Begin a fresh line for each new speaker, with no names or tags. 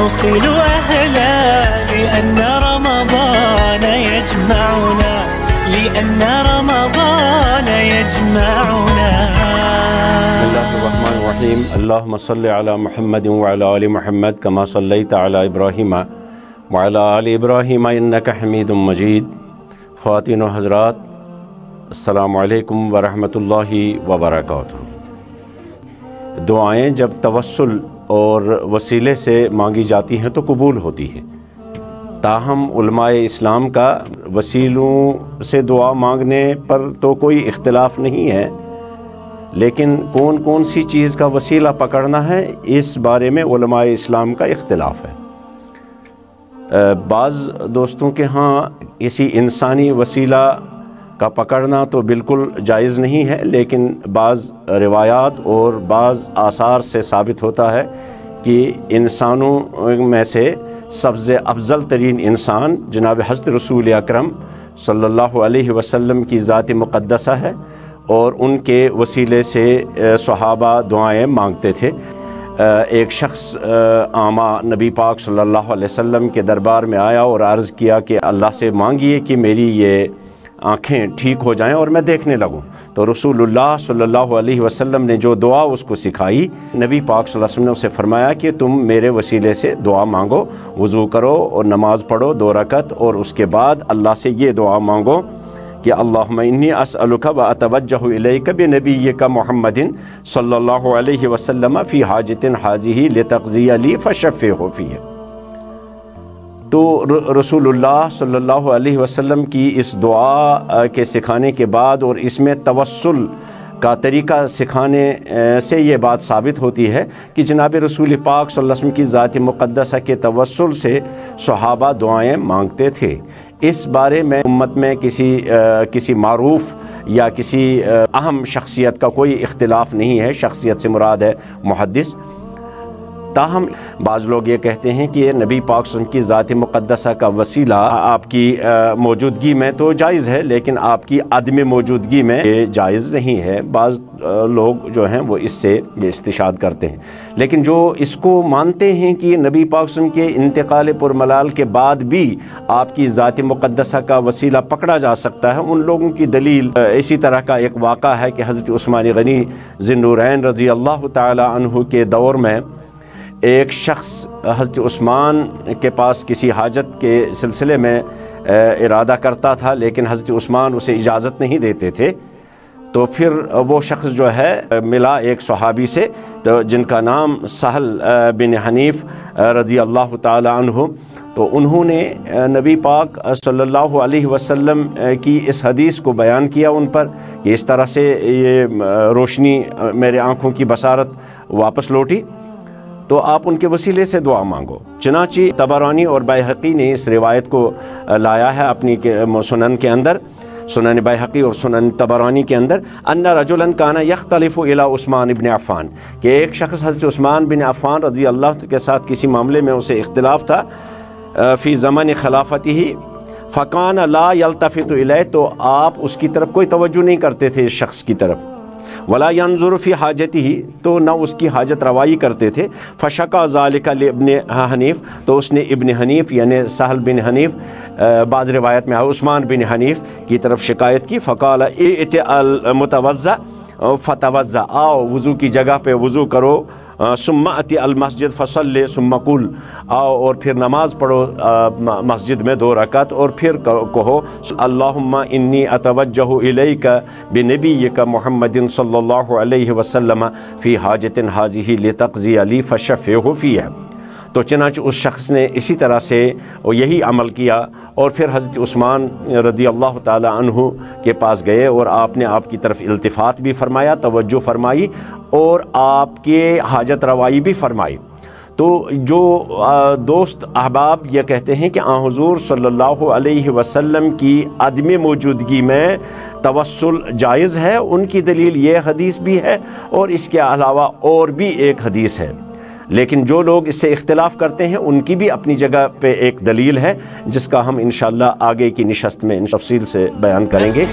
نوصل أهلا لأن رمضان يجمعنا لأن رمضان يجمعنا.
بسم الله الرحمن الرحيم. اللهم صل على محمد وعلى آل محمد كما صليت على إبراهيم وعلى آل إبراهيم إنك حميد مجيد. خواتین و حضرات، السلام علیکم ورحمۃ اللہ وبرکاتہ۔ دعائیں جب توسل اور وسیلے سے مانگی جاتی ہیں تو قبول ہوتی ہیں، تاہم علماء اسلام کا وسیلوں سے دعا مانگنے پر تو کوئی اختلاف نہیں ہے، لیکن کون کون سی چیز کا وسیلہ پکڑنا ہے اس بارے میں علماء اسلام کا اختلاف ہے۔ بعض دوستوں کے ہاں اسی انسانی وسیلہ کا پکڑنا تو بالکل جائز نہیں ہے، لیکن بعض روایات اور بعض آثار سے ثابت ہوتا ہے کہ انسانوں میں سے سب سے افضل ترین انسان جناب حضرت رسول اکرم صلی اللہ علیہ وسلم کی ذات مقدسہ ہے، اور ان کے وسیلے سے صحابہ دعائیں مانگتے تھے۔ ایک شخص عامہ نبی پاک صلی اللہ علیہ وسلم کے دربار میں آیا اور عرض کیا کہ اللہ سے مانگیے کہ میری یہ آنکھیں ٹھیک ہو جائیں اور میں دیکھنے لگوں۔ تو رسول اللہ صلی اللہ علیہ وسلم نے جو دعا اس کو سکھائی، نبی پاک صلی اللہ علیہ وسلم نے اسے فرمایا کہ تم میرے وسیلے سے دعا مانگو، وضو کرو اور نماز پڑھو 2 رکعت، اور اس کے بعد اللہ سے یہ دعا مانگو کہ اللہم انی اسألک و اتوجہ الیک بنبیک محمد صلی اللہ علیہ وسلم فی حاجت حاجہ لتقضی لی فشفعہ فیہ۔ تو رسول اللہ صلی اللہ علیہ وسلم کی اس دعا کے سکھانے کے بعد اور اس میں توسل کا طریقہ سکھانے سے یہ بات ثابت ہوتی ہے کہ جناب رسول پاک صلی اللہ علیہ وسلم کی ذات مقدسہ کے توسل سے صحابہ دعائیں مانگتے تھے۔ اس بارے میں امت میں کسی معروف یا کسی اہم شخصیت کا کوئی اختلاف نہیں ہے، شخصیت سے مراد ہے محدث۔ تاہم بعض لوگ یہ کہتے ہیں کہ نبی پاک صلی اللہ علیہ وسلم کی ذات مقدسہ کا وسیلہ آپ کی موجودگی میں تو جائز ہے، لیکن آپ کی عدم موجودگی میں یہ جائز نہیں ہے۔ بعض لوگ جو ہیں وہ اس سے یہ استشہاد کرتے ہیں، لیکن جو اس کو مانتے ہیں کہ نبی پاک صلی اللہ علیہ وسلم کے انتقال پرملال کے بعد بھی آپ کی ذات مقدسہ کا وسیلہ پکڑا جا سکتا ہے، ان لوگوں کی دلیل اسی طرح کا ایک واقعہ ہے کہ حضرت عثمان غنی ذی النورین رضی اللہ تعالی عنہ کے دور میں ایک شخص حضرت عثمان کے پاس کسی حاجت کے سلسلے میں ارادہ کرتا تھا، لیکن حضرت عثمان اسے اجازت نہیں دیتے تھے۔ تو پھر وہ شخص جو ہے ملا ایک صحابی سے جن کا نام سہل بن حنیف رضی اللہ تعالی عنہ، تو انہوں نے نبی پاک صلی اللہ علیہ وسلم کی اس حدیث کو بیان کیا ان پر کہ اس طرح سے یہ روشنی میرے آنکھوں کی بصارت واپس لوٹی، تو آپ ان کے وسیلے سے دعا مانگو۔ چنانچہ طبرانی اور بیہقی نے اس روایت کو لایا ہے اپنی سنن کے اندر، سنن بیہقی اور سنن طبرانی کے اندر، ان رجلا کان یختلف الی عثمان بن عفان، کہ ایک شخص حضرت عثمان بن عفان رضی اللہ کے ساتھ کسی معاملے میں اسے اختلاف تھا، فی زمن خلافتہ، فکان لا یلتفت الیہ، تو آپ اس کی طرف کوئی توجہ نہیں کرتے تھے اس شخص کی طرف، ولا ينظر فی حاجتہ، تو نہ اس کی حاجت روائی کرتے تھے، فشکا ذالک لابن حنیف، تو اس نے ابن حنیف یعنی سہل بن حنیف، بعض روایت میں عثمان بن حنیف کی طرف شکایت کی، فقال ائت المتوضع فتوضع، آؤ وضو کی جگہ پہ وضو کرو، ثم اتی المسجد فصلی ثم قل، آؤ اور پھر نماز پڑھو مسجد میں 2 رکعت، اور پھر کہو اللہم انی اتوجہ الیک بنبیک محمد صلی اللہ علیہ وسلم فی حاجت حاجہ لتقضی لی فشفعہ فیہ۔ تو چنانچہ اس شخص نے اسی طرح سے یہی عمل کیا، اور پھر حضرت عثمان رضی اللہ تعالی عنہ کے پاس گئے اور آپ نے آپ کی طرف التفات بھی فرمایا، توجہ فرمائی، اور آپ کے حاجت روائی بھی فرمائی۔ تو جو دوست احباب یہ کہتے ہیں کہ آن حضور صلی اللہ علیہ وسلم کی عدم موجودگی میں توسل جائز ہے، ان کی دلیل یہ حدیث بھی ہے، اور اس کے علاوہ اور بھی ایک حدیث ہے، لیکن جو لوگ اس سے اختلاف کرتے ہیں ان کی بھی اپنی جگہ پہ ایک دلیل ہے، جس کا ہم انشاءاللہ آگے کی نشست میں تفصیل سے بیان کریں گے۔